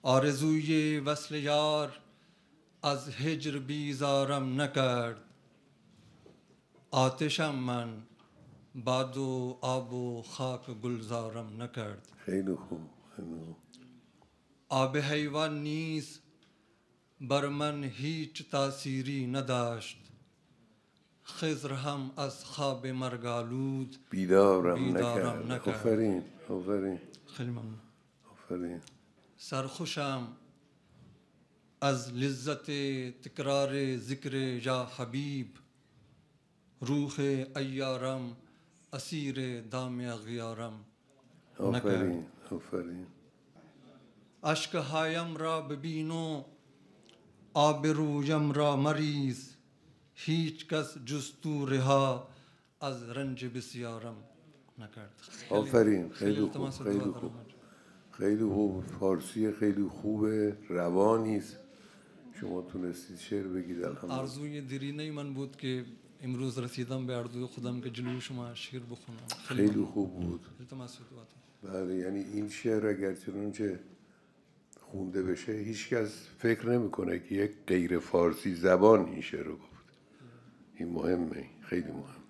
آرزوی وصل یار از هجر بیزارم نکرد. آتشم من باد و آب و خاک گلزارم نکرد. خیلی خوب، خیلی خوب. آب حیوان نیز بر من هیچ تأثیری نداشت. خضر هم از خواب مرگالود بیدارم نکرد. نکرد. آفرین، آفرین، خیلی ممنون. آفرین. سرخوشم از لذت تکرار ذکر یا حبیب. روح ایارم اسیر دام اغیارم نکرد. آفرین، آفرین. اشکهایم را ببین و آب رویم را مریز. هیچ کس جستو رها از رنج بسیارم نکرد. آفرین، خیلی خوب، خیلی خوب، خیلی خوب. فارسی خیلی خوبه، روانیست. شما تونستید شعر بگید، الحمدلله. آرزوی دیرینه من بود که امروز رسیدم به آرزوی خودم که جلوی شما شعر بخونم. خیلی خوب بود. التماس دعاتون. بله، یعنی این شعر اگر چنانچه خونده بشه هیچ کس فکر نمیکنه که یک غیر فارسی زبان این شعر رو گفت. این مهمه، خیلی مهم.